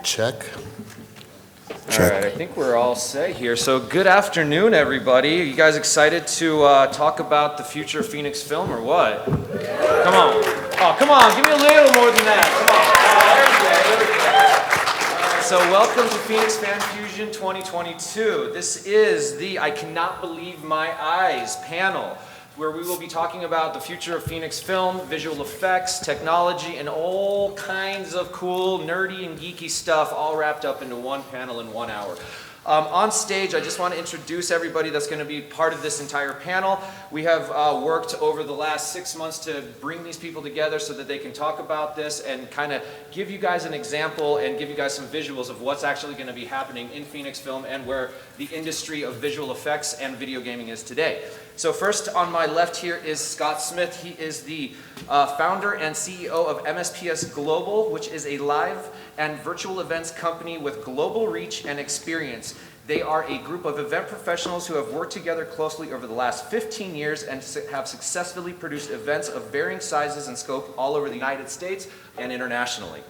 Check. All right, I think we're all set here. So good afternoon, everybody. Are you guys excited to talk about the future of Phoenix film or what? Come on. Oh, come on. Give me a little more than that. Come on. There we go. So welcome to Phoenix Fan Fusion 2022. This is the I Cannot Believe My Eyes panel, where we will be talking about the future of Phoenix film, visual effects, technology, and all kinds of cool, nerdy, and geeky stuff all wrapped up into one panel in 1 hour. On stage, I just want to introduce everybody that's going to be part of this entire panel. We have worked over the last 6 months to bring these people together so that they can talk about this and kind of give you guys an example and give you guys some visuals of what's actually going to be happening in Phoenix film and where the industry of visual effects and video gaming is today. So first on my left here is Scott Smith. He is the founder and CEO of MSPS Global, which is a live and virtual events company with global reach and experience. They are a group of event professionals who have worked together closely over the last 15 years and have successfully produced events of varying sizes and scope all over the United States and internationally.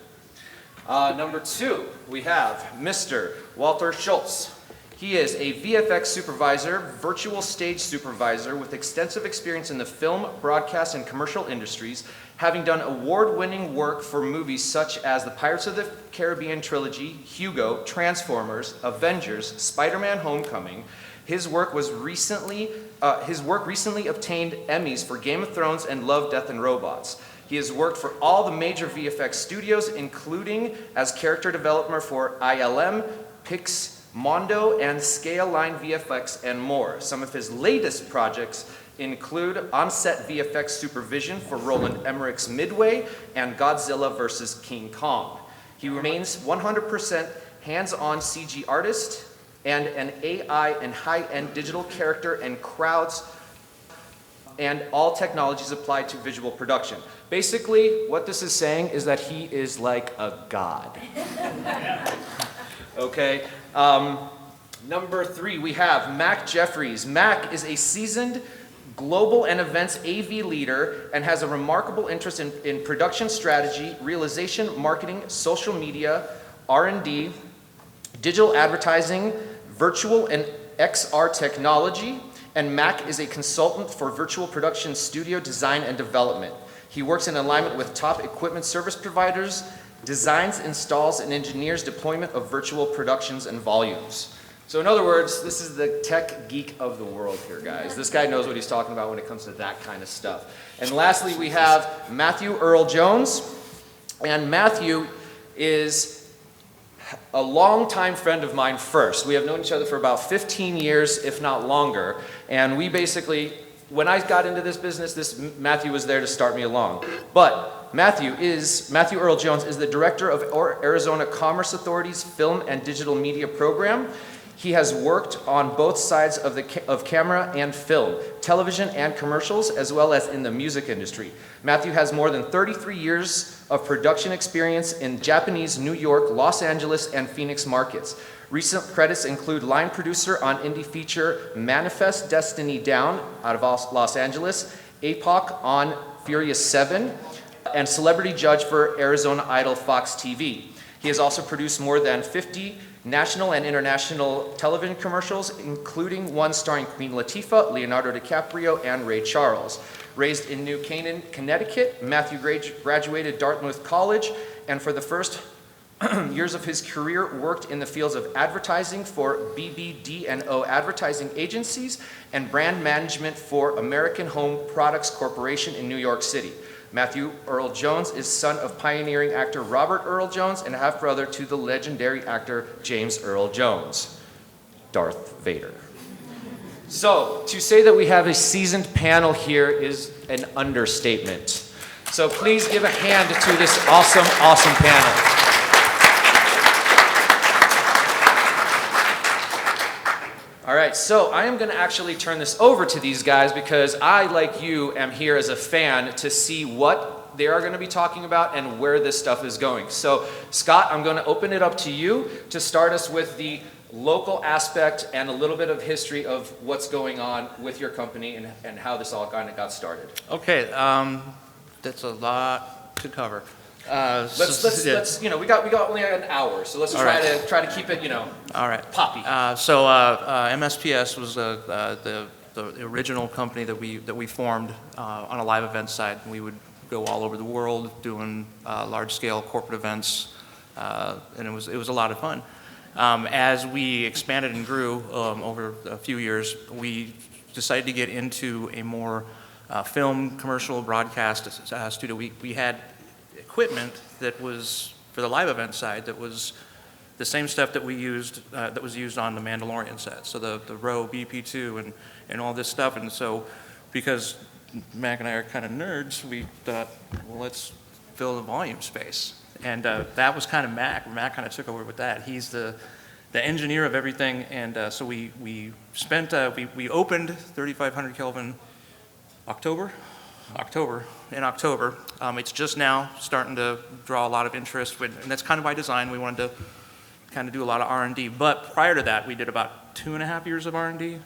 Number two, we have Mr. Walter Schulz. He is a VFX supervisor, virtual stage supervisor with extensive experience in the film, broadcast, and commercial industries, having done award-winning work for movies such as the Pirates of the Caribbean trilogy, Hugo, Transformers, Avengers, Spider-Man: Homecoming. His work recently obtained Emmys for Game of Thrones and Love, Death, and Robots. He has worked for all the major VFX studios, including as character developer for ILM, Mondo, and Scaleline VFX, and more. Some of his latest projects include on-set VFX supervision for Roland Emmerich's Midway and Godzilla vs. King Kong. He remains 100% hands-on CG artist and an AI and high-end digital character and crowds and all technologies applied to visual production. Basically, what this is saying is that he is like a god. Okay. Number three, we have Mac Jefferies. Mac is a seasoned global and events AV leader and has a remarkable interest in production strategy, realization, marketing, social media, R&D, digital advertising, virtual and XR technology, and Mac is a consultant for virtual production studio design and development. He works in alignment with top equipment service providers, designs, installs, and engineers deployment of virtual productions and volumes. So in other words, this is the tech geek of the world here, guys. This guy knows what he's talking about when it comes to that kind of stuff. And lastly, we have Matthew Earl Jones. And Matthew is a longtime friend of mine first. We have known each other for about 15 years, if not longer. And we basically, when I got into this business, Matthew was there to start me along. But Matthew Earl Jones is the director of Arizona Commerce Authority's Film and Digital Media Program. He has worked on both sides of camera and film, television and commercials, as well as in the music industry. Matthew has more than 33 years of production experience in Japanese, New York, Los Angeles, and Phoenix markets. Recent credits include line producer on indie feature Manifest Destiny Down out of Los Angeles, APOC on Furious 7, and celebrity judge for Arizona Idol Fox TV. He has also produced more than 50 national and international television commercials, including one starring Queen Latifah, Leonardo DiCaprio, and Ray Charles. Raised in New Canaan, Connecticut, Matthew graduated Dartmouth College, and for the first years of his career worked in the fields of advertising for BBD&O advertising agencies and brand management for American Home Products Corporation in New York City. Matthew Earl Jones is son of pioneering actor Robert Earl Jones and half-brother to the legendary actor James Earl Jones, Darth Vader. So, to say that we have a seasoned panel here is an understatement. So please give a hand to this awesome, awesome panel. All right, so I am going to actually turn this over to these guys because I, like you, am here as a fan to see what they are going to be talking about and where this stuff is going. So, Scott, I'm going to open it up to you to start us with the local aspect and a little bit of history of what's going on with your company and how this all kind of got started. Okay, that's a lot to cover. Let's we got only an hour, so let's try to keep it, all right, poppy. MSPS was the original company that we formed on a live event side. We would go all over the world doing large scale corporate events, and it was a lot of fun. As we expanded and grew over a few years, we decided to get into a more film commercial broadcast studio. We had equipment that was, for the live event side, that was the same stuff that we used, that was used on the Mandalorian set. So the Row BP2 and all this stuff. And so, because Mac and I are kind of nerds, we thought, well, let's fill the volume space. And that was kind of Mac. Mac kind of took over with that. He's the engineer of everything. And so we opened 3500 Kelvin in October. It's just now starting to draw a lot of interest, and that's kind of by design. We wanted to kind of do a lot of R&D, but prior to that, we did about 2.5 years of R&D,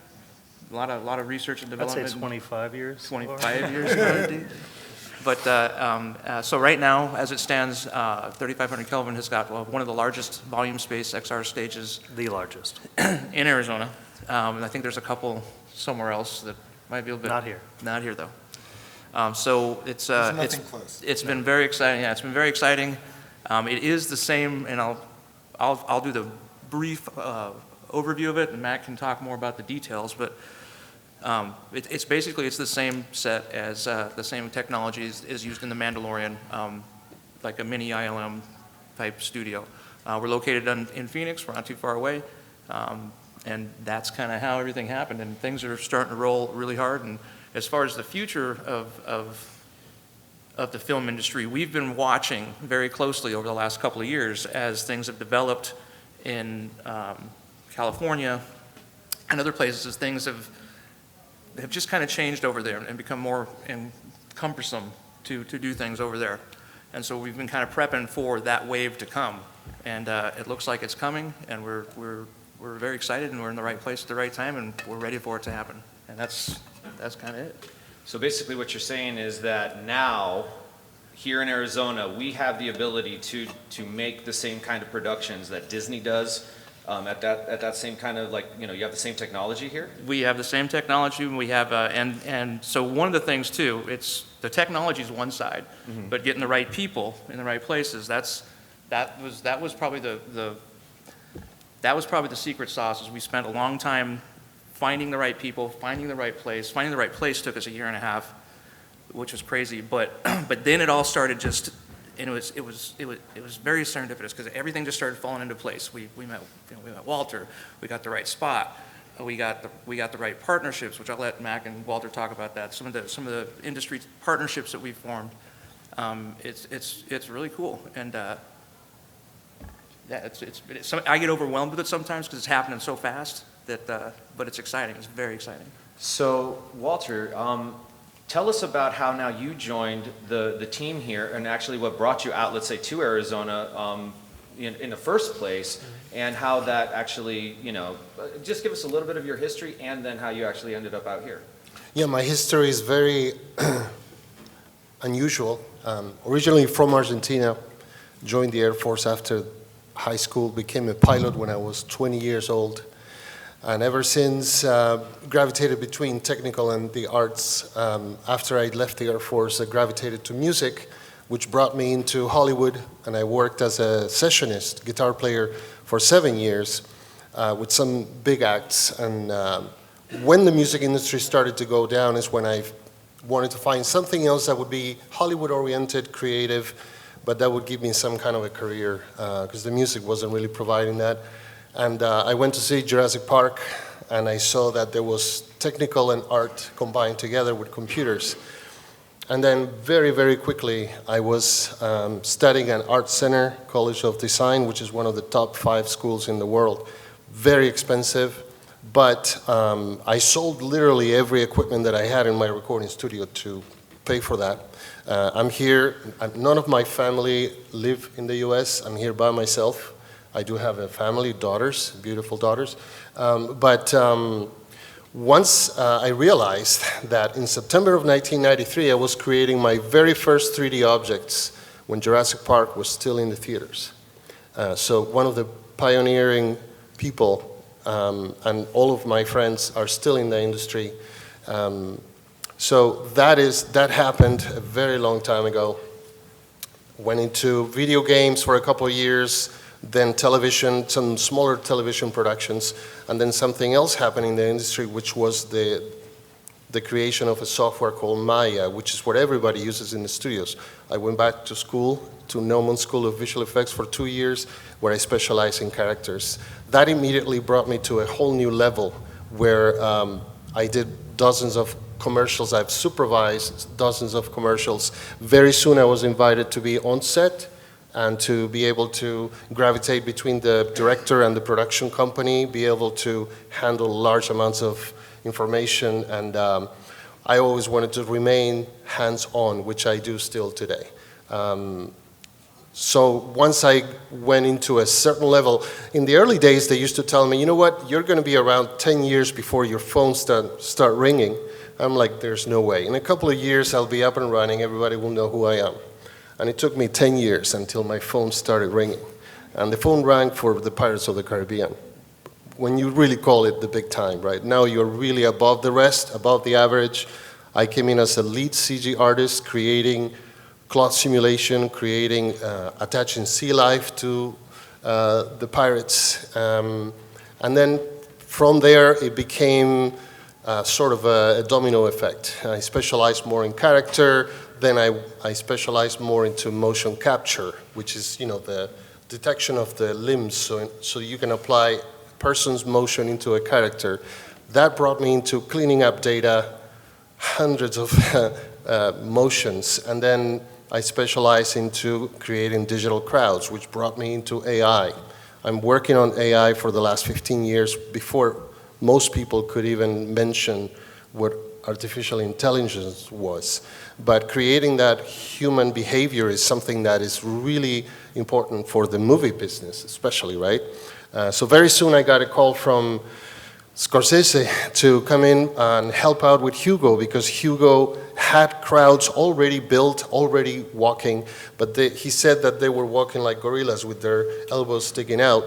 a lot of research and development. I'd say 25 years. 25 years of R&D. But so right now, as it stands, 3500 Kelvin has got one of the largest volume space XR stages. The largest. In Arizona. And I think there's a couple somewhere else that might be a little bit. Not here. Not here, though. So it's close. It's been very exciting. Yeah, it's been very exciting. It is the same, and I'll do the brief overview of it, and Matt can talk more about the details. But it's basically the same set as the same technology is used in the Mandalorian, like a mini ILM type studio. We're located in Phoenix. We're not too far away, and that's kind of how everything happened. And things are starting to roll really hard. And as far as the future of the film industry, we've been watching very closely over the last couple of years as things have developed in California and other places, as things have just kind of changed over there and become more cumbersome to do things over there. And so we've been kind of prepping for that wave to come, and it looks like it's coming, and we're very excited, and we're in the right place at the right time, and we're ready for it to happen. And that's kind of it. So basically what you're saying is that now, here in Arizona, we have the ability to make the same kind of productions that Disney does at that same kind of, you have the same technology here? We have the same technology, and we have, and so one of the things too, it's the technology is one side, but getting the right people in the right places, that was probably the secret sauce. Is we spent a long time finding the right people, finding the right place. Finding the right place took us 1.5 years, which was crazy. But then it all started and it was very serendipitous because everything just started falling into place. We met Walter. We got the right spot. We got the right partnerships, which I'll let Mac and Walter talk about that. Some of the industry partnerships that we formed. It's really cool, and yeah, I get overwhelmed with it sometimes because it's happening so fast. But it's exciting. It's very exciting. So, Walter, tell us about how now you joined the team here, and actually what brought you out, let's say, to Arizona in the first place, and how that actually, just give us a little bit of your history, and then how you actually ended up out here. Yeah, my history is very unusual. Originally from Argentina, joined the Air Force after high school, became a pilot when I was 20 years old. And ever since, gravitated between technical and the arts. After I left the Air Force, I gravitated to music, which brought me into Hollywood, and I worked as a sessionist, guitar player, for 7 years with some big acts. And when the music industry started to go down is when I wanted to find something else that would be Hollywood-oriented, creative, but that would give me some kind of a career, because the music wasn't really providing that. And I went to see Jurassic Park, and I saw that there was technical and art combined together with computers. And then very, very quickly, I was studying at Art Center College of Design, which is one of the top 5 schools in the world. Very expensive, But I sold literally every equipment that I had in my recording studio to pay for that. I'm here, none of my family live in the US. I'm here by myself. I do have a family, daughters, beautiful daughters. Once I realized that in September of 1993, I was creating my very first 3D objects when Jurassic Park was still in the theaters. So one of the pioneering people, and all of my friends are still in the industry. So that happened a very long time ago. Went into video games for a couple of years, then television, some smaller television productions, and then something else happened in the industry, which was the creation of a software called Maya, which is what everybody uses in the studios. I went back to school, to Nelman School of Visual Effects for 2 years, where I specialize in characters. That immediately brought me to a whole new level, where I did dozens of commercials. I've supervised dozens of commercials. Very soon I was invited to be on set and to be able to gravitate between the director and the production company, be able to handle large amounts of information, and I always wanted to remain hands-on, which I do still today. So once I went into a certain level, in the early days they used to tell me, you know what, you're going to be around 10 years before your phone start ringing. I'm like, there's no way. In a couple of years I'll be up and running, everybody will know who I am. And it took me 10 years until my phone started ringing. And the phone rang for the Pirates of the Caribbean. When you really call it the big time, right? Now you're really above the rest, above the average. I came in as a lead CG artist, creating cloth simulation, attaching sea life to the pirates. And then from there, it became sort of a domino effect. I specialized more in character, then I specialized more into motion capture, which is, the detection of the limbs, so you can apply a person's motion into a character. That brought me into cleaning up data, hundreds of motions, and then I specialized into creating digital crowds, which brought me into AI. I'm working on AI for the last 15 years before most people could even mention what artificial intelligence was. But creating that human behavior is something that is really important for the movie business, especially, right? So very soon I got a call from Skrzypczak to come in and help out with Hugo, because Hugo had crowds already built, already walking, but he said that they were walking like gorillas with their elbows sticking out.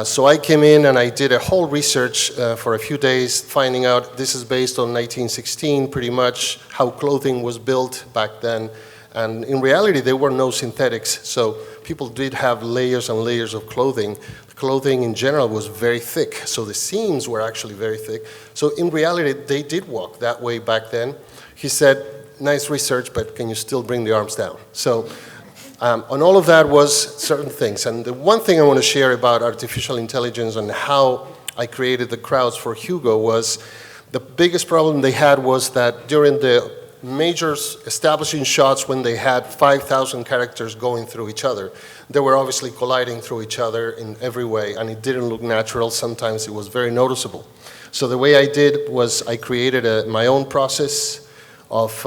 So I came in and I did a whole research for a few days, finding out this is based on 1916, pretty much how clothing was built back then. And in reality, there were no synthetics, so people did have layers and layers of clothing. The clothing in general was very thick, so the seams were actually very thick. So in reality, they did walk that way back then. He said, nice research, but can you still bring the arms down? So on all of that was certain things. And the one thing I want to share about artificial intelligence and how I created the crowds for Hugo was the biggest problem they had was that during the major establishing shots, when they had 5,000 characters going through each other, they were obviously colliding through each other in every way, and it didn't look natural. Sometimes it was very noticeable. So the way I did was I created my own process of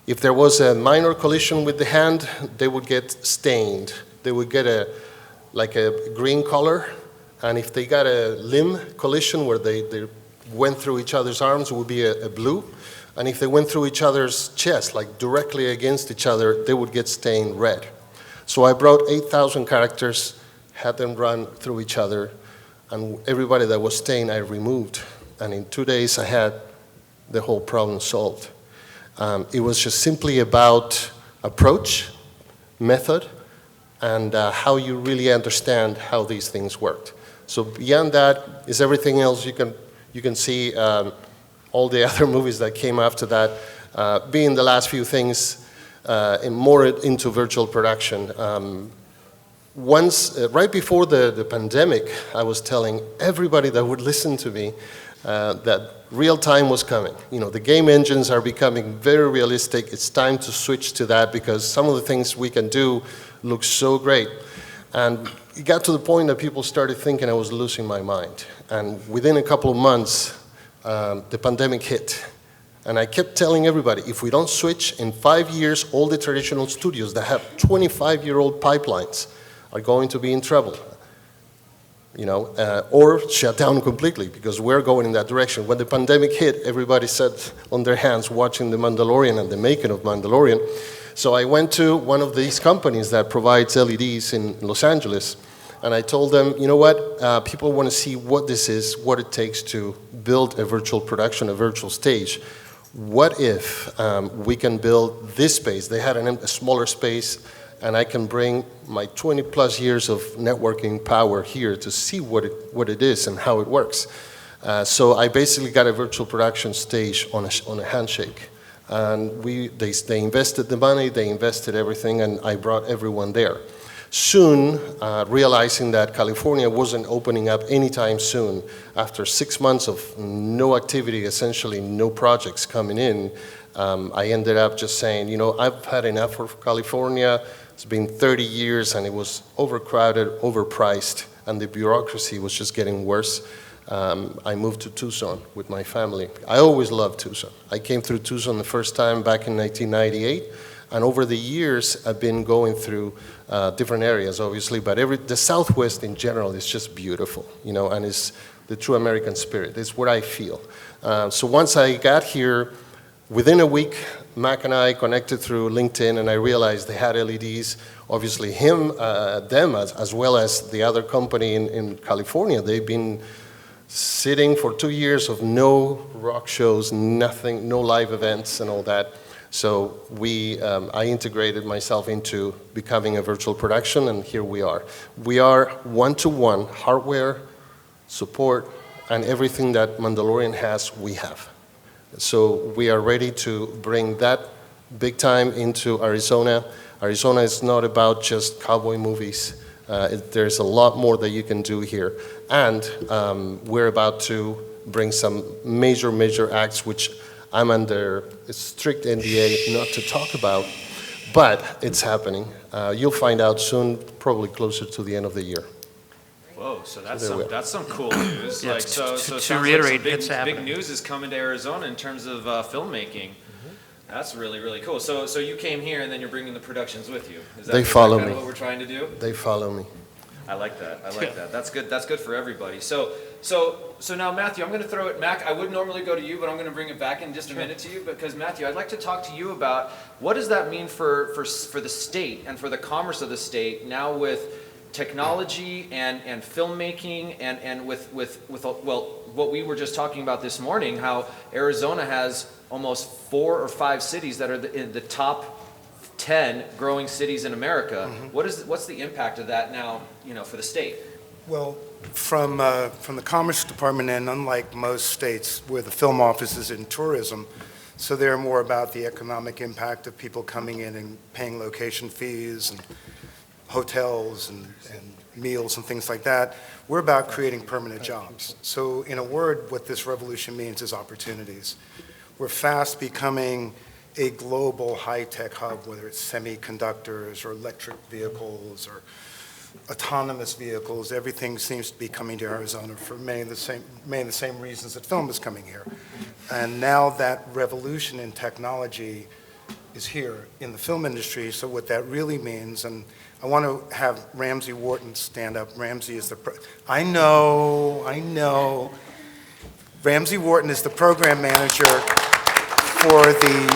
if there was a minor collision with the hand, they would get stained. They would get a green color, and if they got a limb collision where they went through each other's arms, it would be a blue. And if they went through each other's chest, like directly against each other, they would get stained red. So I brought 8,000 characters, had them run through each other, and everybody that was stained I removed. And in 2 days I had the whole problem solved. It was just simply about approach, method, and how you really understand how these things worked. So beyond that is everything else. You can see all the other movies that came after that, being the last few things more into virtual production. Right before the pandemic, I was telling everybody that would listen to me that real time was coming. The game engines are becoming very realistic. It's time to switch to that because some of the things we can do look so great. And it got to the point that people started thinking I was losing my mind. And within a couple of months, the pandemic hit. And I kept telling everybody, if we don't switch, in 5 years, all the traditional studios that have 25-year-old pipelines are going to be in trouble. Or shut down completely, because we're going in that direction. When the pandemic hit, everybody sat on their hands watching The Mandalorian and the making of Mandalorian. So I went to one of these companies that provides LEDs in Los Angeles, and I told them, you know what, people want to see what this is, what it takes to build a virtual production, a virtual stage. What if we can build this space? They had a smaller space, and I can bring my 20-plus years of networking power here to see what it is and how it works. So I basically got a virtual production stage on a handshake. And they invested the money, they invested everything, and I brought everyone there. Soon, realizing that California wasn't opening up anytime soon, after 6 months of no activity, essentially no projects coming in, I ended up just saying, I've had enough of California. It's been 30 years, and it was overcrowded, overpriced, and the bureaucracy was just getting worse. I moved to Tucson with my family. I always loved Tucson. I came through Tucson the first time back in 1998, and over the years, I've been going through different areas, obviously, but the Southwest in general is just beautiful, and it's the true American spirit. It's what I feel. So once I got here, within a week, Mac and I connected through LinkedIn, and I realized they had LEDs. Obviously, them, as well as the other company in California, they've been sitting for 2 years of no rock shows, nothing, no live events and all that. So I integrated myself into becoming a virtual production, and here we are. We are one-to-one hardware, support, and everything that Mandalorian has, we have. So we are ready to bring that big time into Arizona. Arizona is not about just cowboy movies. There's a lot more that you can do here. And we're about to bring some major acts, which I'm under a strict NDA not to talk about, but it's happening. You'll find out soon, probably closer to the end of the year. Whoa, so that's some cool news. Yeah, To reiterate, like it's happening. big news is coming to Arizona in terms of filmmaking. That's really, really cool. So you came here, and then you're bringing the productions with you. Is that, They follow kind me. of what we're trying to do? They follow me. I like that. That's good. That's good for everybody. So now, Matthew, I'm going to throw it. Mac, I would normally go to you, but I'm going to bring it back in just a minute to you, because Matthew, I'd like to talk to you about what does that mean for the state and for the commerce of the state now with technology and filmmaking and with what we were just talking about this morning, how Arizona has almost 4 or 5 cities that are in the top 10 growing cities in America. Mm-hmm. What's the impact of that now, for the state? Well, from the Commerce Department end, unlike most states where the film office is in tourism, so they're more about the economic impact of people coming in and paying location fees and hotels and meals and things like that. We're about creating permanent jobs. So in a word, what this revolution means is opportunities. We're fast becoming a global high-tech hub, whether it's semiconductors or electric vehicles or autonomous vehicles. Everything seems to be coming to Arizona for many of the same reasons that film is coming here. And now that revolution in technology is here in the film industry. So what that really means, and I want to have Ramsey Wharton stand up. Ramsey is I know. Ramsey Wharton is the program manager for the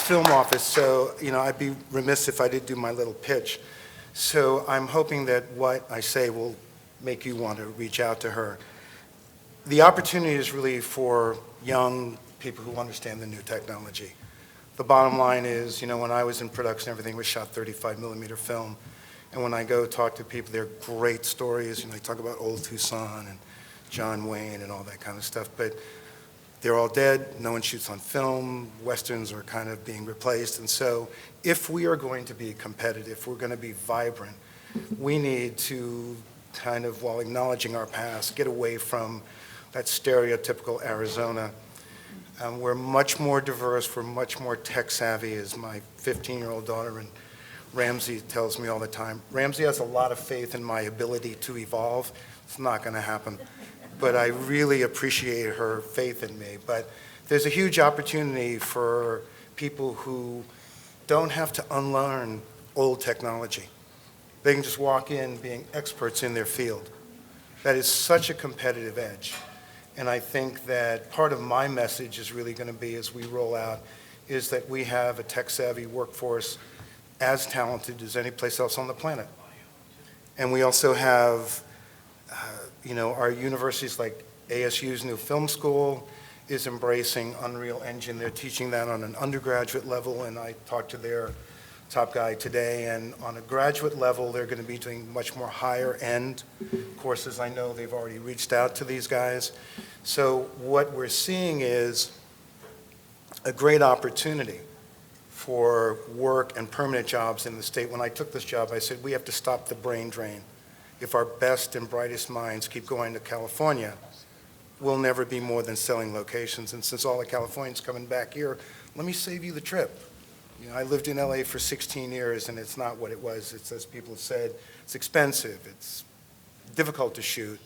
film office. So, I'd be remiss if I did do my little pitch. So I'm hoping that what I say will make you want to reach out to her. The opportunity is really for young people who understand the new technology. The bottom line is, when I was in production, everything was shot 35mm film. And when I go talk to people, they're great stories. They talk about old Tucson and John Wayne and all that kind of stuff. But they're all dead. No one shoots on film. Westerns are kind of being replaced. And so if we are going to be competitive, if we're going to be vibrant, we need to kind of, while acknowledging our past, get away from that stereotypical Arizona. We're much more diverse. We're much more tech savvy, as my 15-year-old daughter and Ramsey tells me all the time. Ramsey has a lot of faith in my ability to evolve. It's not going to happen. but I really appreciate her faith in me. But there's a huge opportunity for people who don't have to unlearn old technology. They can just walk in being experts in their field. That is such a competitive edge. And I think that part of my message is really going to be, as we roll out, is that we have a tech-savvy workforce as talented as any place else on the planet. And we also have, our universities like ASU's new film school is embracing Unreal Engine. They're teaching that on an undergraduate level, and I talked to their top guy today, and on a graduate level, they're going to be doing much more higher-end courses. I know they've already reached out to these guys. So what we're seeing is a great opportunity for work and permanent jobs in the state. When I took this job, I said, we have to stop the brain drain. If our best and brightest minds keep going to California, we'll never be more than selling locations. And since all the Californians coming back here, let me save you the trip. I lived in LA for 16 years, and it's not what it was. It's, as people have said, it's expensive, it's difficult to shoot,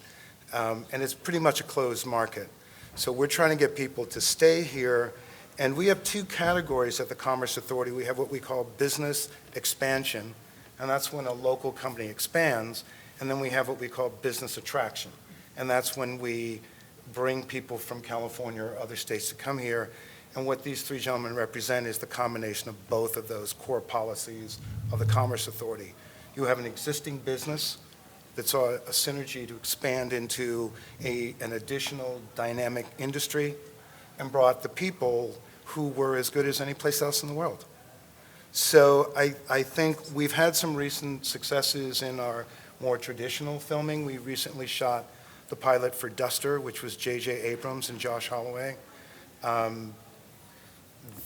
and it's pretty much a closed market. So we're trying to get people to stay here, and we have two categories at the Commerce Authority. We have what we call business expansion, and that's when a local company expands, and then we have what we call business attraction, and that's when we bring people from California or other states to come here. And what these three gentlemen represent is the combination of both of those core policies of the Commerce Authority. You have an existing business that saw a synergy to expand into an additional dynamic industry and brought the people who were as good as any place else in the world. So I think we've had some recent successes in our more traditional filming. We recently shot the pilot for Duster, which was J.J. Abrams and Josh Holloway.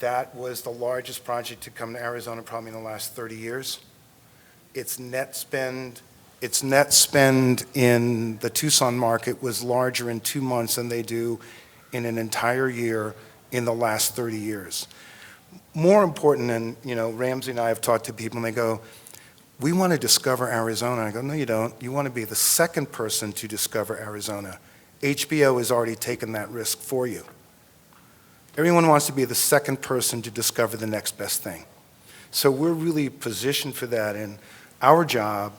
That was the largest project to come to Arizona probably in the last 30 years. Its net spend in the Tucson market was larger in 2 months than they do in an entire year in the last 30 years. More important, and Ramsey and I have talked to people and they go, we want to discover Arizona. I go, no, you don't. You want to be the second person to discover Arizona. HBO has already taken that risk for you. Everyone wants to be the second person to discover the next best thing. So we're really positioned for that, and our job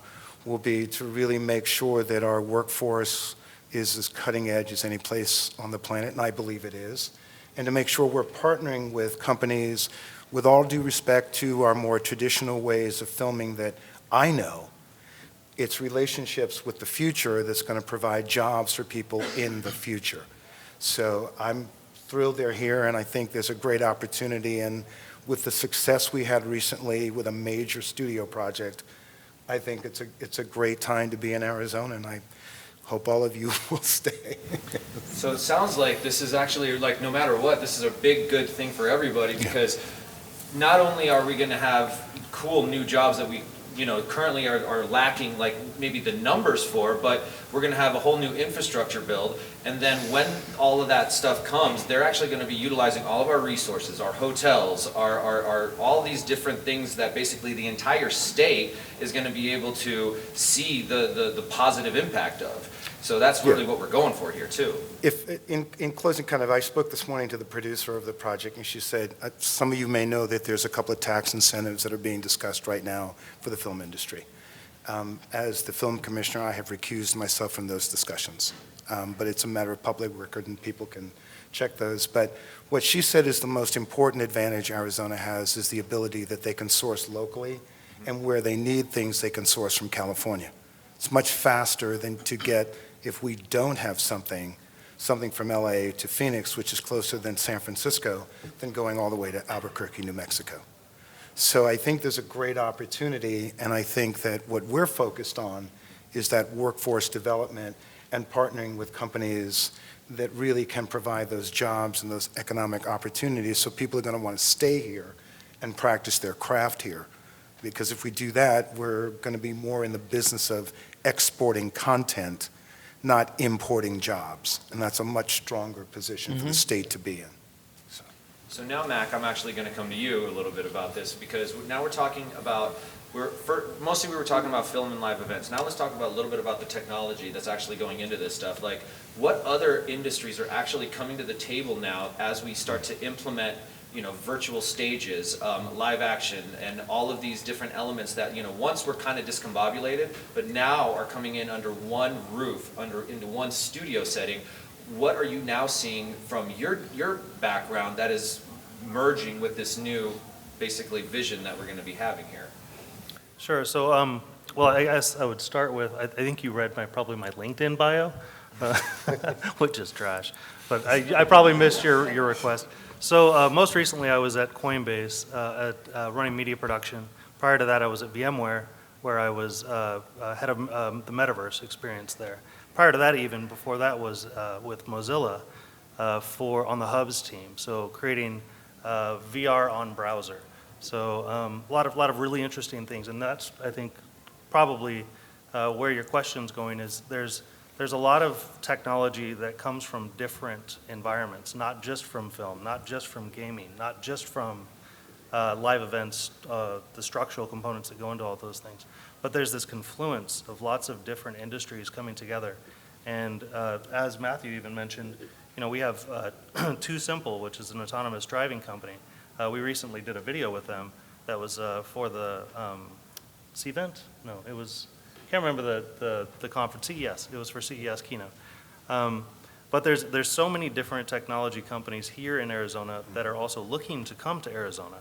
will be to really make sure that our workforce is as cutting edge as any place on the planet, and I believe it is, and to make sure we're partnering with companies with all due respect to our more traditional ways of filming that I know it's relationships with the future that's going to provide jobs for people in the future. So I'm thrilled they're here, and I think there's a great opportunity, and with the success we had recently with a major studio project, I think it's a great time to be in Arizona, and I hope all of you will stay. So it sounds like this is actually, like, no matter what, this is a big good thing for everybody, because not only are we going to have cool new jobs that we currently are lacking, like maybe the numbers for, but we're going to have a whole new infrastructure build. And then when all of that stuff comes, they're actually going to be utilizing all of our resources, our hotels, our all these different things that basically the entire state is going to be able to see the positive impact of. So that's really what we're going for here too. If in closing, I spoke this morning to the producer of the project, and she said, some of you may know that there's a couple of tax incentives that are being discussed right now for the film industry. As the film commissioner, I have recused myself from those discussions. But it's a matter of public record, and people can check those. But what she said is the most important advantage Arizona has is the ability that they can source locally, and where they need things, they can source from California. It's much faster than to get, if we don't have something from LA to Phoenix, which is closer than San Francisco, than going all the way to Albuquerque, New Mexico. So I think there's a great opportunity, and I think that what we're focused on is that workforce development and partnering with companies that really can provide those jobs and those economic opportunities, so people are going to want to stay here and practice their craft here. Because if we do that, we're going to be more in the business of exporting content, not importing jobs. And that's a much stronger position for the state to be in. So. So now, Mac, I'm actually going to come to you a little bit about this, because now we're talking about, mostly we were talking about film and live events. Now let's talk about a little bit about the technology that's actually going into this stuff. Like, what other industries are actually coming to the table now as we start to implement, you know, virtual stages, live action, and all of these different elements that, you know, once were kind of discombobulated, but now are coming in under one roof, into one studio setting. What are you now seeing from your background that is merging with this new, basically, vision that we're going to be having here? Sure. So, well, I guess I would start with, I think you read probably my LinkedIn bio, which is trash, but I probably missed your request. So most recently I was at Coinbase running media production. Prior to that I was at VMware, where I was head of the metaverse experience there. Prior to that, even before that, was with Mozilla on the Hubs team, so creating VR on browser. So a lot of really interesting things, and that's, I think, probably where your question's going. Is there's a lot of technology that comes from different environments, not just from film, not just from gaming, not just from live events, the structural components that go into all those things. But there's this confluence of lots of different industries coming together. And as Matthew even mentioned, you know, we have Too Simple, which is an autonomous driving company. We recently did a video with them that was for the CVent? No, it was, can't remember the conference, CES. It was for CES keynote. But there's so many different technology companies here in Arizona that are also looking to come to Arizona.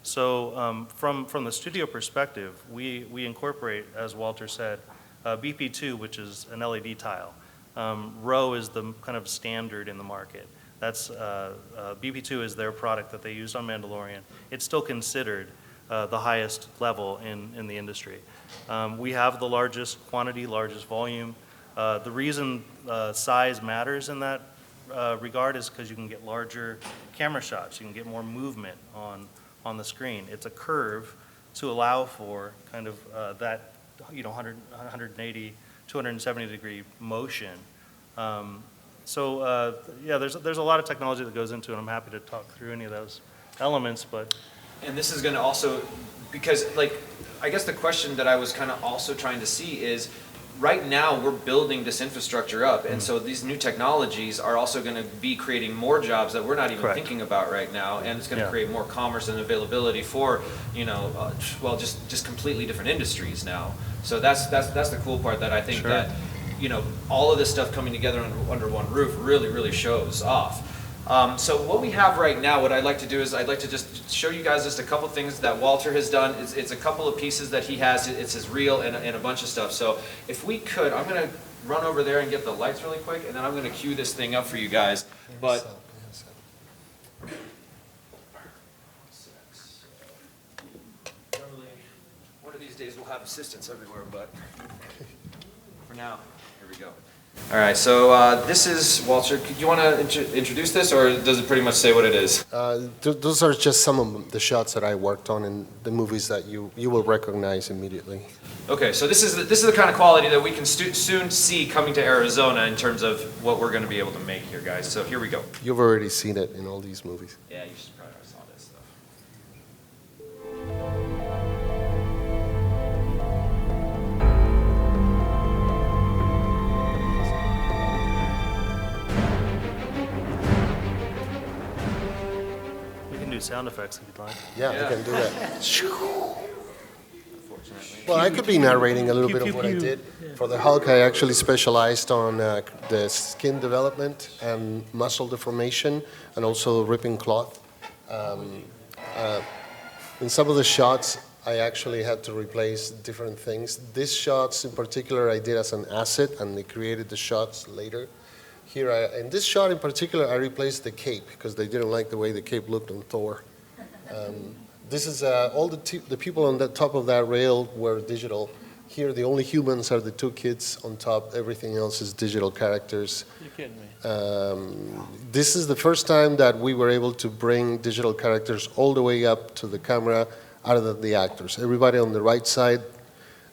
So from the studio perspective, we incorporate, as Walter said, BP2, which is an LED tile. RAW is the kind of standard in the market. That's BP2 is their product that they used on Mandalorian. It's still considered the highest level in the industry. We have the largest quantity, largest volume. The reason size matters in that regard is because you can get larger camera shots. You can get more movement on the screen. It's a curve to allow for kind of that, you know, 180, 270 degree motion. So yeah, there's a lot of technology that goes into it. I'm happy to talk through any of those elements, but. And this is going to also, because, like, I guess the question that I was kind of also trying to see is, right now we're building this infrastructure up, and so these new technologies are also going to be creating more jobs that we're not even thinking about right now, and it's going to create more commerce and availability for, you know, well, just completely different industries now. So that's the cool part, that I think that, you know, all of this stuff coming together under one roof really shows off. So what we have right now, what I'd like to do is I'd like to just show you guys just a couple things that Walter has done. It's a couple of pieces that he has. It's his reel and a bunch of stuff. So if we could, I'm going to run over there and get the lights really quick, and then I'm going to cue this thing up for you guys. But normally, one of these days we'll have assistants everywhere, but for now, here we go. All right, so this is, Walter, do you want to introduce this, or does it pretty much say what it is? Those are just some of the shots that I worked on in the movies that you will recognize immediately. Okay, so this is the kind of quality that we can soon see coming to Arizona in terms of what we're going to be able to make here, guys. So here we go. You've already seen it in all these movies. Yeah, you should probably saw this stuff. Sound effects if you'd like. Yeah, I can do that. Well, I could be narrating a little bit of what I did. For the Hulk, I actually specialized on the skin development and muscle deformation, and also ripping cloth. In some of the shots, I actually had to replace different things. These shots in particular I did as an asset, and they created the shots later. Here, in this shot in particular, I replaced the cape because they didn't like the way the cape looked on Thor. This is all the people on the top of that rail were digital. Here, the only humans are the two kids on top. Everything else is digital characters. You're kidding me. This is the first time that we were able to bring digital characters all the way up to the camera, other than the actors. Everybody on the right side.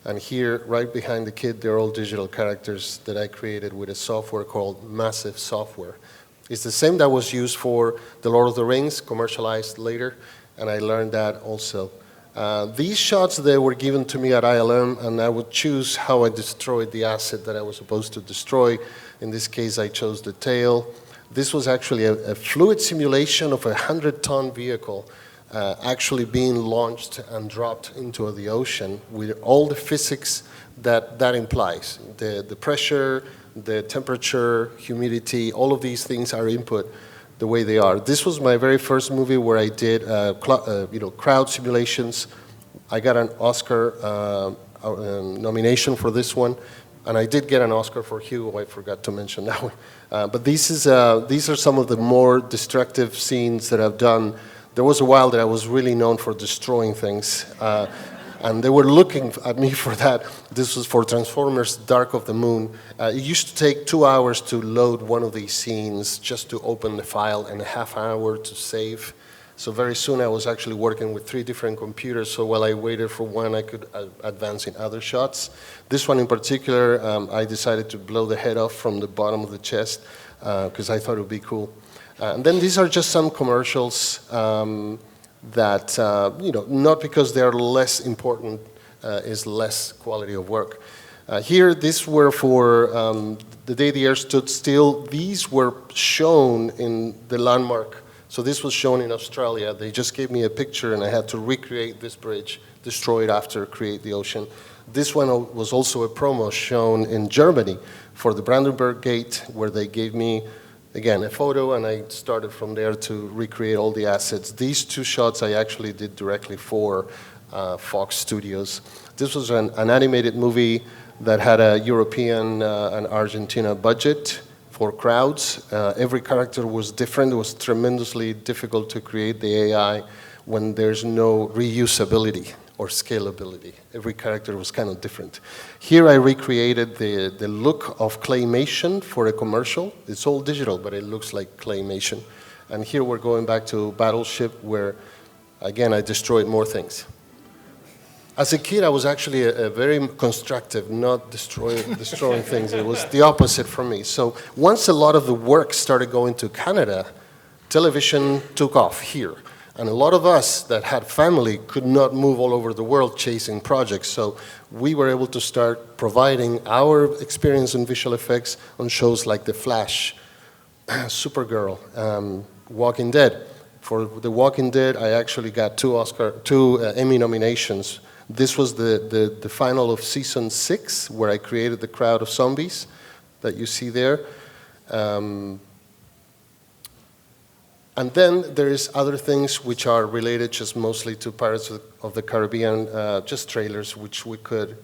And here, right behind the kid, they're all digital characters that I created with a software called Massive Software. It's the same that was used for The Lord of the Rings, commercialized later, and I learned that also. These shots, they were given to me at ILM, and I would choose how I destroyed the asset that I was supposed to destroy. In this case, I chose the tail. This was actually a fluid simulation of a 100-ton vehicle actually being launched and dropped into the ocean with all the physics that implies. The pressure, the temperature, humidity, all of these things are input the way they are. This was my very first movie where I did crowd simulations. I got an Oscar nomination for this one, and I did get an Oscar for Hugh. I forgot to mention that one. But these are some of the more destructive scenes that I've done. There was a while that I was really known for destroying things. And they were looking at me for that. This was for Transformers Dark of the Moon. It used to take 2 hours to load one of these scenes, just to open the file, and a half hour to save. So very soon I was actually working with 3 different computers, so while I waited for one, I could advance in other shots. This one in particular, I decided to blow the head off from the bottom of the chest, because I thought it would be cool. And then these are just some commercials that, not because they are less important, is less quality of work. Here, these were for the day the Earth stood still. These were shown in the landmark. So this was shown in Australia. They just gave me a picture, and I had to recreate this bridge, destroy it after, create the ocean. This one was also a promo shown in Germany for the Brandenburg Gate, where they gave me, again, a photo, and I started from there to recreate all the assets. These 2 shots I actually did directly for Fox Studios. This was an animated movie that had a European and Argentina budget for crowds. Every character was different. It was tremendously difficult to create the AI when there's no reusability or scalability. Every character was kind of different. Here I recreated the look of claymation for a commercial. It's all digital, but it looks like claymation. And here we're going back to Battleship, where, again, I destroyed more things. As a kid, I was actually a very constructive, not destroying things. It was the opposite for me. So once a lot of the work started going to Canada, television took off here. And a lot of us that had family could not move all over the world chasing projects. So we were able to start providing our experience in visual effects on shows like The Flash, Supergirl, Walking Dead. For The Walking Dead, I actually got 2 Emmy nominations. This was the final of season 6, where I created the crowd of zombies that you see there. And then there is other things which are related just mostly to Pirates of the Caribbean, just trailers, which we could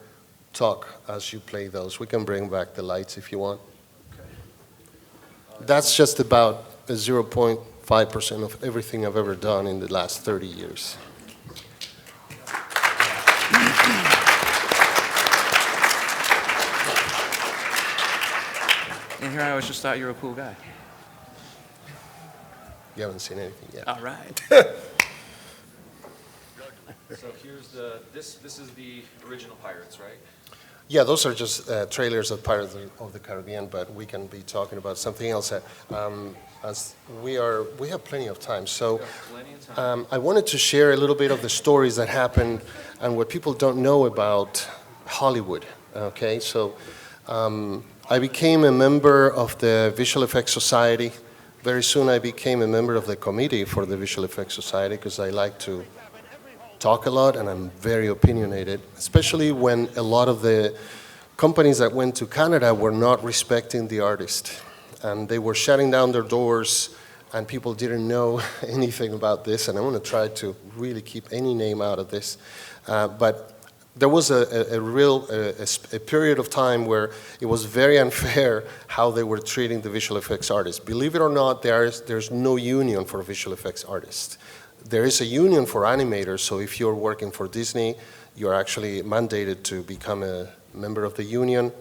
talk as you play those. We can bring back the lights if you want. Okay. That's just about 0.5% of everything I've ever done in the last 30 years. And here I always just thought you were a cool guy. You haven't seen anything yet. All right. So here's this is the original Pirates, right? Yeah, those are just trailers of Pirates of the Caribbean, but we can be talking about something else. As we have plenty of time. So I wanted to share a little bit of the stories that happened and what people don't know about Hollywood. Okay, so I became a member of the Visual Effects Society. Very soon I became a member of the committee for the Visual Effects Society because I like to talk a lot and I'm very opinionated, especially when a lot of the companies that went to Canada were not respecting the artist. And they were shutting down their doors and people didn't know anything about this. And I want to try to really keep any name out of this. But there was a period of time where it was very unfair how they were treating the visual effects artists. Believe it or not, there's no union for visual effects artists. There is a union for animators, so if you're working for Disney, you're actually mandated to become a member of the union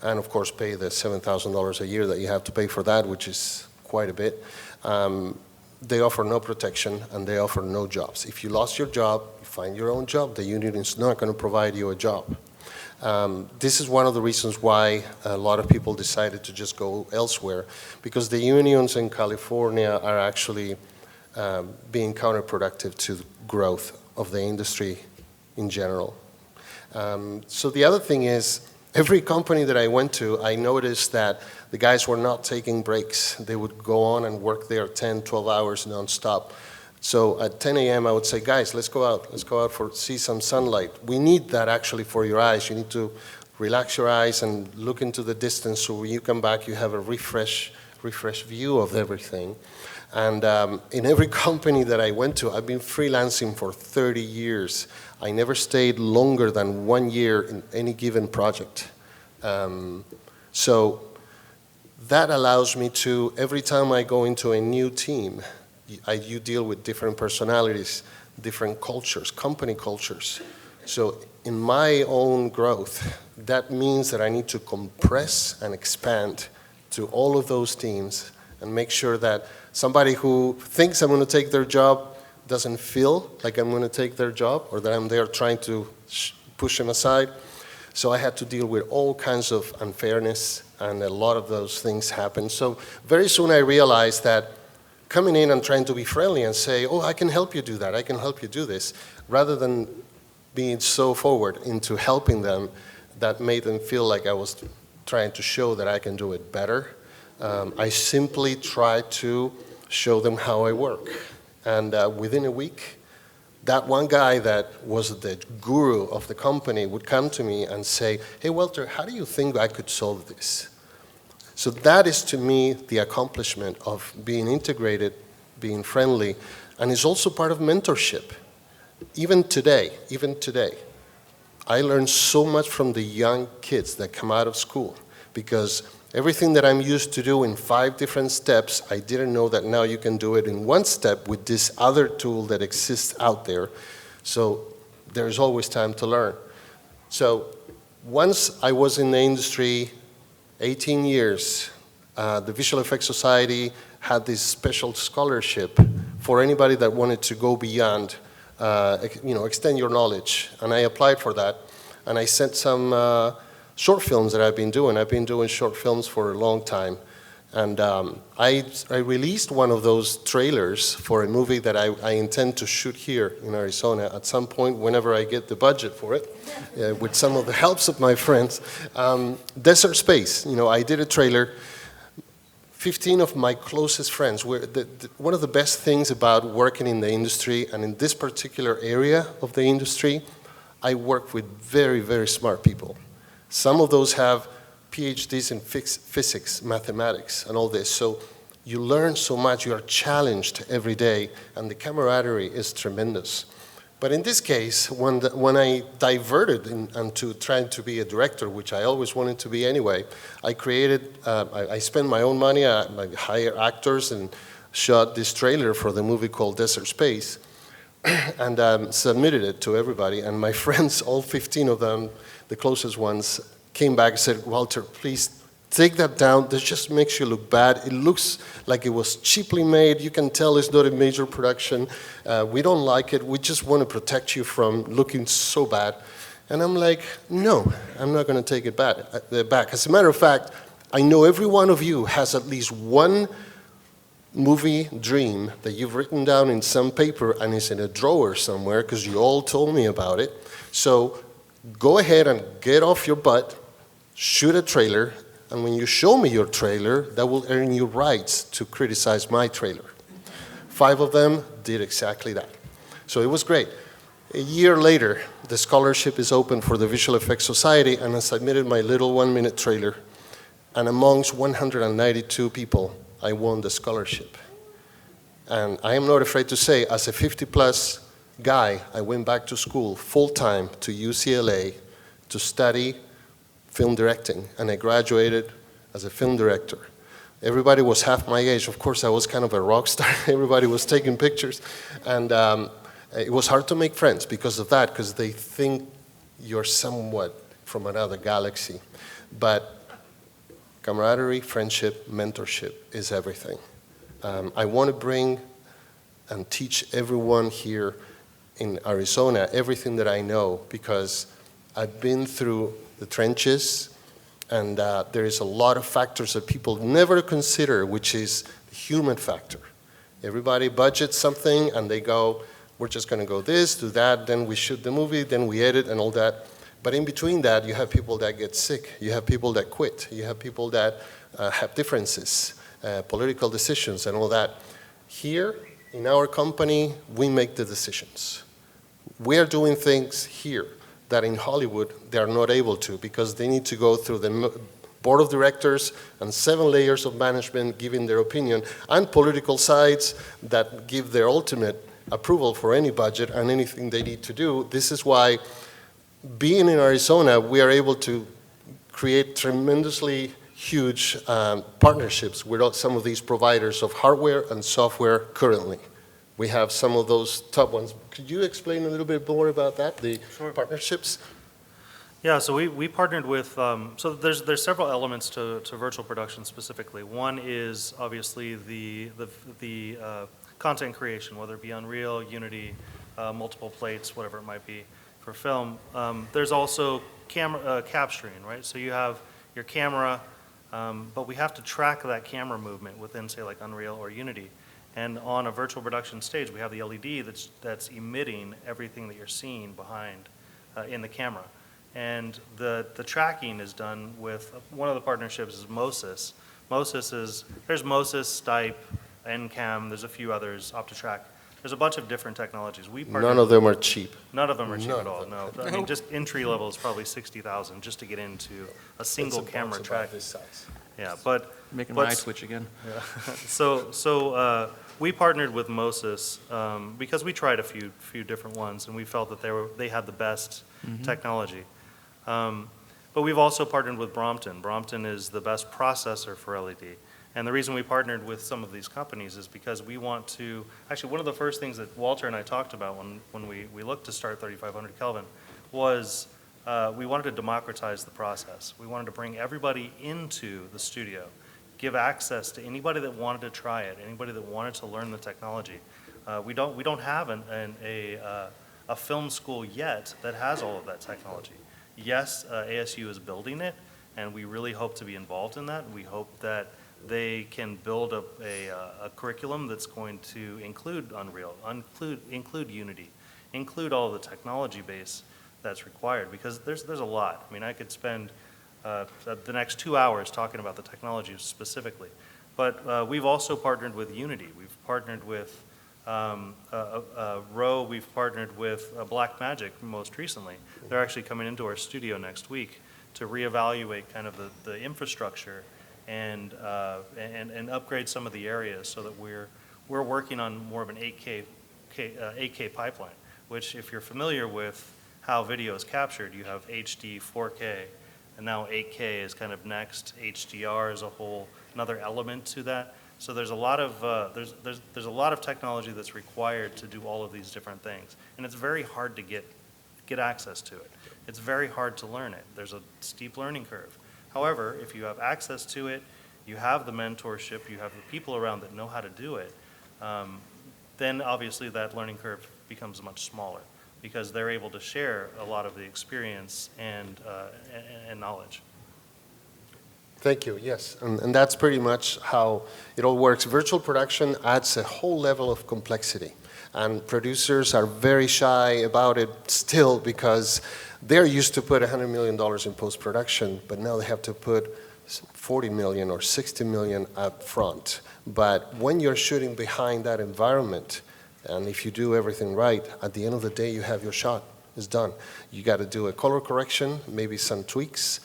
and, of course, pay the $7,000 a year that you have to pay for that, which is quite a bit. They offer no protection and they offer no jobs. If you lost your job, you find your own job. The union is not going to provide you a job. This is one of the reasons why a lot of people decided to just go elsewhere, because the unions in California are actually being counterproductive to the growth of the industry in general. So the other thing is, every company that I went to, I noticed that the guys were not taking breaks. They would go on and work there 10, 12 hours nonstop. So at 10 a.m. I would say, guys, let's go out for see some sunlight. We need that actually for your eyes. You need to relax your eyes and look into the distance, so when you come back you have a refresh view of everything. And in every company that I went to, I've been freelancing for 30 years. I never stayed longer than 1 year in any given project. So that allows me to, every time I go into a new team, you deal with different personalities, different cultures, company cultures. So in my own growth, that means that I need to compress and expand to all of those teams and make sure that somebody who thinks I'm going to take their job doesn't feel like I'm going to take their job, or that I'm there trying to push them aside. So I had to deal with all kinds of unfairness, and a lot of those things happened. So very soon I realized that coming in and trying to be friendly and say, oh, I can help you do that, I can help you do this, rather than being so forward into helping them, that made them feel like I was trying to show that I can do it better. I simply try to show them how I work. And within a week, that one guy that was the guru of the company would come to me and say, hey, Walter, how do you think I could solve this? So that is, to me, the accomplishment of being integrated, being friendly, and it's also part of mentorship. Even today, I learn so much from the young kids that come out of school, because everything that I'm used to do in 5 different steps, I didn't know that now you can do it in 1 step with this other tool that exists out there. So there's always time to learn. So once I was in the industry 18 years, the Visual Effects Society had this special scholarship for anybody that wanted to go beyond, extend your knowledge. And I applied for that, and I sent some short films that I've been doing. I've been doing short films for a long time. And I released one of those trailers for a movie that I intend to shoot here in Arizona at some point, whenever I get the budget for it, with some of the helps of my friends. Desert Space, I did a trailer. 15 of my closest friends. One of the best things about working in the industry, and in this particular area of the industry, I work with very, very smart people. Some of those have PhDs in physics, mathematics, and all this. So you learn so much, you are challenged every day, and the camaraderie is tremendous. But in this case, when I diverted into trying to be a director, which I always wanted to be anyway, I spent my own money, I hired actors and shot this trailer for the movie called Desert Space, and submitted it to everybody. And my friends, all 15 of them, the closest ones, came back and said, Walter, please take that down. This just makes you look bad. It looks like it was cheaply made. You can tell it's not a major production. We don't like it. We just want to protect you from looking so bad. And I'm like, no, I'm not going to take it back. As a matter of fact, I know every one of you has at least one movie dream that you've written down in some paper and is in a drawer somewhere, because you all told me about it. So go ahead and get off your butt, shoot a trailer, and when you show me your trailer, that will earn you rights to criticize my trailer. 5 of them did exactly that. So it was great. A year later, the scholarship is open for the Visual Effects Society, and I submitted my little 1-minute trailer. And amongst 192 people, I won the scholarship. And I am not afraid to say, as a 50-plus guy, I went back to school full-time to UCLA to study film directing, and I graduated as a film director. Everybody was half my age. Of course, I was kind of a rock star. Everybody was taking pictures, and it was hard to make friends because of that, because they think you're somewhat from another galaxy. But camaraderie, friendship, mentorship is everything. I want to bring and teach everyone here in Arizona everything that I know, because I've been through the trenches, and there is a lot of factors that people never consider, which is the human factor. Everybody budgets something, and they go, we're just going to go this, do that, then we shoot the movie, then we edit and all that. But in between that, you have people that get sick. You have people that quit. You have people that have differences, political decisions and all that. Here, in our company, we make the decisions. We are doing things here that in Hollywood, they are not able to because they need to go through the board of directors and 7 layers of management giving their opinion, and political sides that give their ultimate approval for any budget and anything they need to do. This is why, being in Arizona, we are able to create tremendously huge partnerships with some of these providers of hardware and software currently. We have some of those top ones. Could you explain a little bit more about that, the Sure. partnerships? Yeah, so we partnered with, so there's several elements to virtual production specifically. One is obviously the content creation, whether it be Unreal, Unity, multiple plates, whatever it might be for film. There's also camera capturing, right? So you have your camera, but we have to track that camera movement within, say, like Unreal or Unity. And on a virtual production stage, we have the LED that's emitting everything that you're seeing behind in the camera. And the tracking is done with, one of the partnerships is MSPS. There's MSPS, Stipe, NCAM, there's a few others, OptiTrack. There's a bunch of different technologies. None of them are cheap. None of them are cheap None at all, of no. I mean, just entry level is probably 60,000 just to get into a single camera track. This size. Yeah, but Making my eye twitch again. So we partnered with MSPS because we tried a few different ones, and we felt that they had the best technology. But we've also partnered with Brompton. Brompton is the best processor for LED. And the reason we partnered with some of these companies is because we want to, actually one of the first things that Walter and I talked about when we looked to start 3500 Kelvin was we wanted to democratize the process. We wanted to bring everybody into the studio, give access to anybody that wanted to try it, anybody that wanted to learn the technology. We don't have a film school yet that has all of that technology. Yes, ASU is building it, and we really hope to be involved in that. We hope that they can build a curriculum that's going to include Unreal, include Unity, include all the technology base that's required, because there's a lot. I mean, I could spend the next 2 hours talking about the technology specifically. But we've also partnered with Unity. We've partnered with Row. We've partnered with Blackmagic most recently. They're actually coming into our studio next week to reevaluate kind of the infrastructure and upgrade some of the areas so that we're working on more of an 8K pipeline, which if you're familiar with how video is captured, you have HD, 4K, and now 8K is kind of next. HDR is a whole another element to that. So there's a lot of there's a lot of technology that's required to do all of these different things, and it's very hard to get access to it. It's very hard to learn it. There's a steep learning curve. However, if you have access to it, you have the mentorship, you have the people around that know how to do it, then obviously that learning curve becomes much smaller because they're able to share a lot of the experience and knowledge. Thank you, yes. And that's pretty much how it all works. Virtual production adds a whole level of complexity. And producers are very shy about it still because they're used to put $100 million in post-production, but now they have to put 40 million or 60 million up front. But when you're shooting behind that environment, and if you do everything right, at the end of the day, you have your shot. It's done. You got to do a color correction, maybe some tweaks,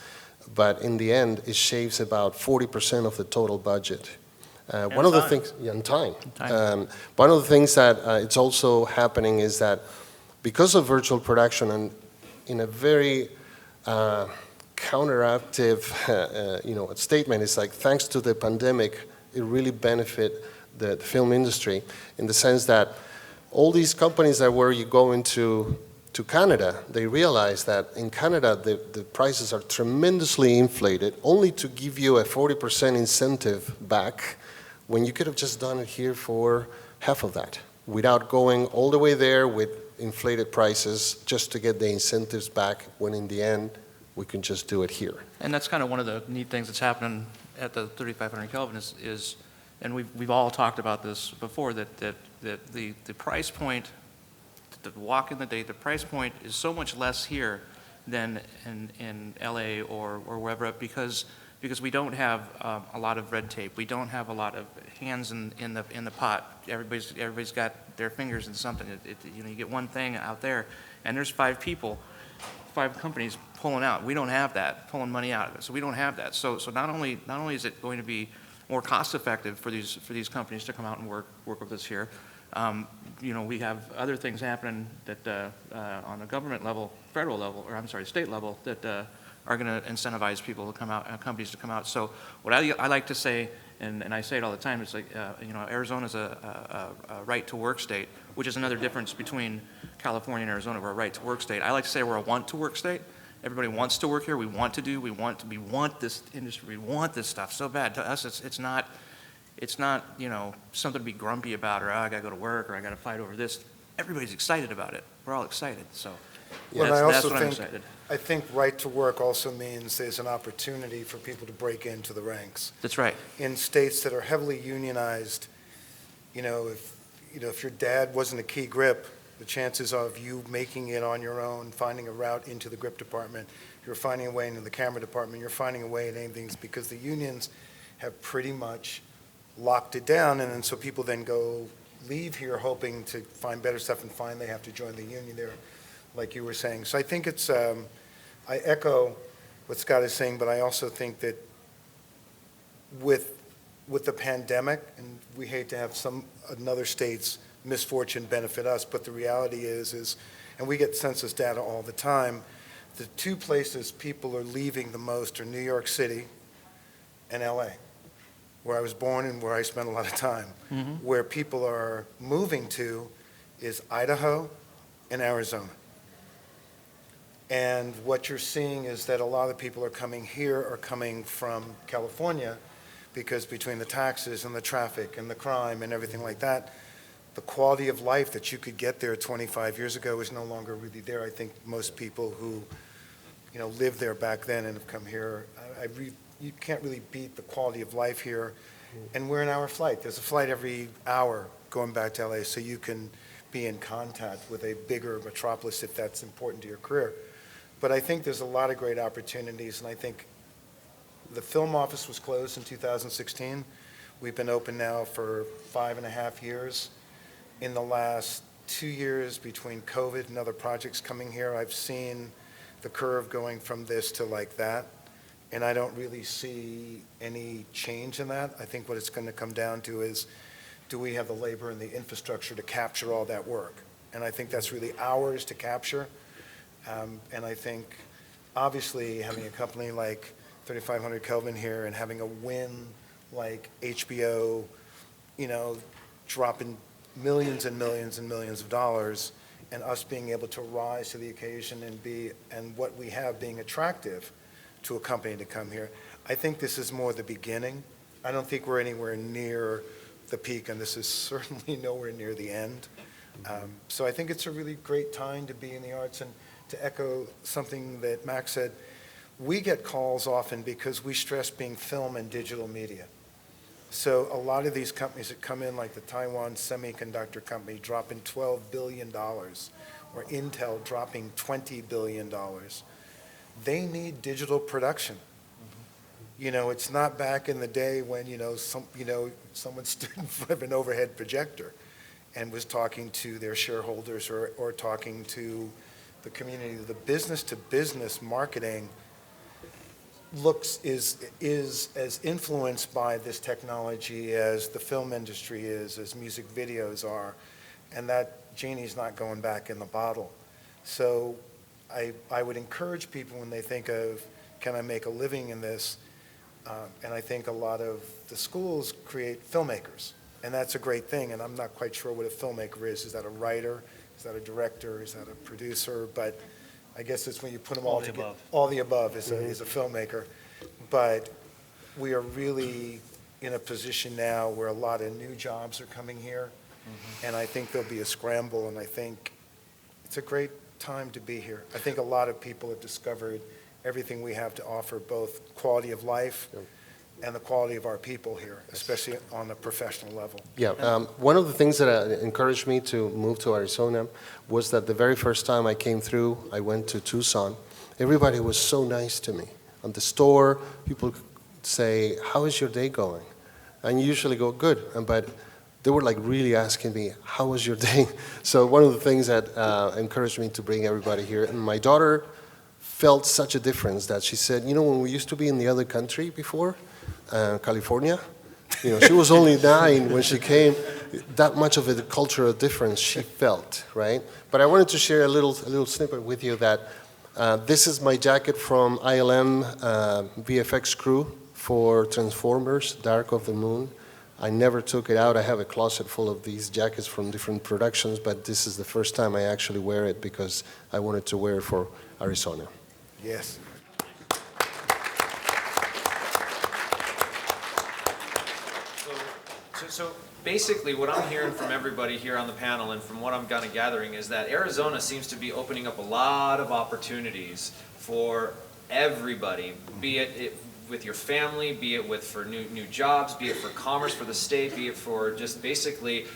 but in the end, it shaves about 40% of the total budget. One of the things, yeah, and time. One of the things that it's also happening is that because of virtual production and in a very counteractive, statement, it's like thanks to the pandemic, it really benefit the film industry in the sense that all these companies that were you go into to Canada, they realize that in Canada the prices are tremendously inflated only to give you a 40% incentive back when you could have just done it here for half of that, without going all the way there with inflated prices just to get the incentives back, when in the end, we can just do it here. And that's kind of one of the neat things that's happening at the 3,500 Kelvin is, and we've all talked about this before, that the price point, the walk in the day, the price point is so much less here than in LA or wherever, because we don't have a lot of red tape. We don't have a lot of hands in the pot. Everybody's got their fingers in something. You get one thing out there, and there's 5 companies pulling out. We don't have that, pulling money out of it. So we don't have that. So not only is it going to be more cost effective for these companies to come out and work with us here, we have other things happening that on the government level, federal level, or I'm sorry, state level, that are going to incentivize people to come out, companies to come out. So what I like to say, and I say it all the time, it's like, Arizona's a right to work state, which is another difference between California and Arizona. We're a right to work state. I like to say we're a want to work state. Everybody wants to work here. We want this industry. We want this stuff so bad. To us, it's not something to be grumpy about, or I got to go to work, or I got to fight over this. Everybody's excited about it. We're all excited. So that's what I'm excited. I think right to work also means there's an opportunity for people to break into the ranks. That's right. In states that are heavily unionized, if your dad wasn't a key grip, the chances of you making it on your own, finding a route into the grip department, you're finding a way into the camera department, you're finding a way in anything, because the unions have pretty much locked it down, and then so people then leave here hoping to find better stuff and find they have to join the union there, like you were saying. So I think it's, I echo what Scott is saying, but I also think that with the pandemic, and we hate to have another state's misfortune benefit us, but the reality is, and we get census data all the time, the 2 places people are leaving the most are New York City and LA, where I was born and where I spent a lot of time. Mm-hmm. Where people are moving to is Idaho and Arizona. And what you're seeing is that a lot of people are coming here are coming from California, because between the taxes and the traffic and the crime and everything like that, the quality of life that you could get there 25 years ago is no longer really there. I think most people who, lived there back then and have come here, you can't really beat the quality of life here. And we're an hour flight. There's a flight every hour going back to LA, so you can be in contact with a bigger metropolis if that's important to your career. But I think there's a lot of great opportunities, and I think the film office was closed in 2016. We've been open now for 5.5 years. In the last 2 years, between COVID and other projects coming here, I've seen the curve going from this to like that, and I don't really see any change in that. I think what it's going to come down to is, do we have the labor and the infrastructure to capture all that work? And I think that's really ours to capture. And I think, obviously, having a company like 3,500 Kelvin here and having a win like HBO, dropping millions and millions and millions of dollars, and us being able to rise to the occasion and what we have being attractive to a company to come here. I think this is more the beginning. I don't think we're anywhere near the peak, and this is certainly nowhere near the end. So I think it's a really great time to be in the arts. And to echo something that Max said, we get calls often because we stress being film and digital media. So a lot of these companies that come in, like the Taiwan Semiconductor Company, dropping $12 billion, or Intel dropping $20 billion, they need digital production. It's not back in the day when, someone stood in front of an overhead projector and was talking to their shareholders or talking to the community. The business-to-business marketing is as influenced by this technology as the film industry is, as music videos are, and that genie's not going back in the bottle. So I would encourage people when they think of, can I make a living in this? And I think a lot of the schools create filmmakers, and that's a great thing, and I'm not quite sure what a filmmaker is. Is that a writer? Is that a director? Is that a producer? But I guess it's when you put them all together. Above. All the above is a filmmaker. But we are really in a position now where a lot of new jobs are coming here. And I think there'll be a scramble, and I think it's a great time to be here. I think a lot of people have discovered everything we have to offer, both quality of life and the quality of our people here, especially on a professional level. Yeah, one of the things that encouraged me to move to Arizona was that the very first time I came through, I went to Tucson. Everybody was so nice to me. On the store, people say, "How is your day going?" And you usually go, "Good," but they were like really asking me, "How was your day?" So one of the things that encouraged me to bring everybody here, and my daughter felt such a difference that she said, "You know, when we used to be in the other country before, California, you know, she was only 9 when she came, that much of a cultural difference she felt, right?" But I wanted to share a little snippet with you that this is my jacket from ILM VFX crew for Transformers, Dark of the Moon. I never took it out. I have a closet full of these jackets from different productions, but this is the first time I actually wear it because I wanted to wear it for Arizona. Yes. So basically, what I'm hearing from everybody here on the panel and from what I'm kind of gathering is that Arizona seems to be opening up a lot of opportunities for everybody, be it with your family, be it for new jobs, be it for commerce for the state, be it for just basically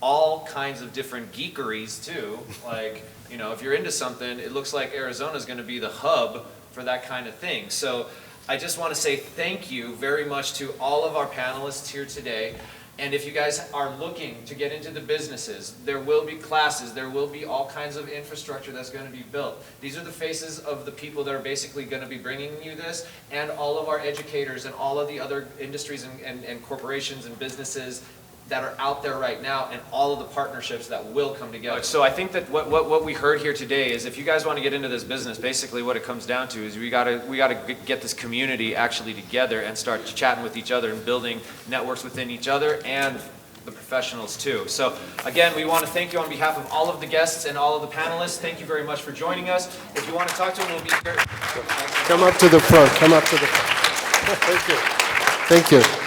all kinds of different geekeries too. Like, you know, if you're into something, it looks like Arizona is going to be the hub for that kind of thing. So I just want to say thank you very much to all of our panelists here today. And if you guys are looking to get into the businesses, there will be classes, there will be all kinds of infrastructure that's going to be built. These are the faces of the people that are basically going to be bringing you this, and all of our educators and all of the other industries and corporations and businesses that are out there right now, and all of the partnerships that will come together. So I think that what we heard here today is if you guys want to get into this business, basically what it comes down to is we gotta get this community actually together and start chatting with each other and building networks within each other and the professionals too. So again, we want to thank you on behalf of all of the guests and all of the panelists. Thank you very much for joining us. If you want to talk to them, we'll be here. Come up to the front. Come up to the front. Thank you. Thank you.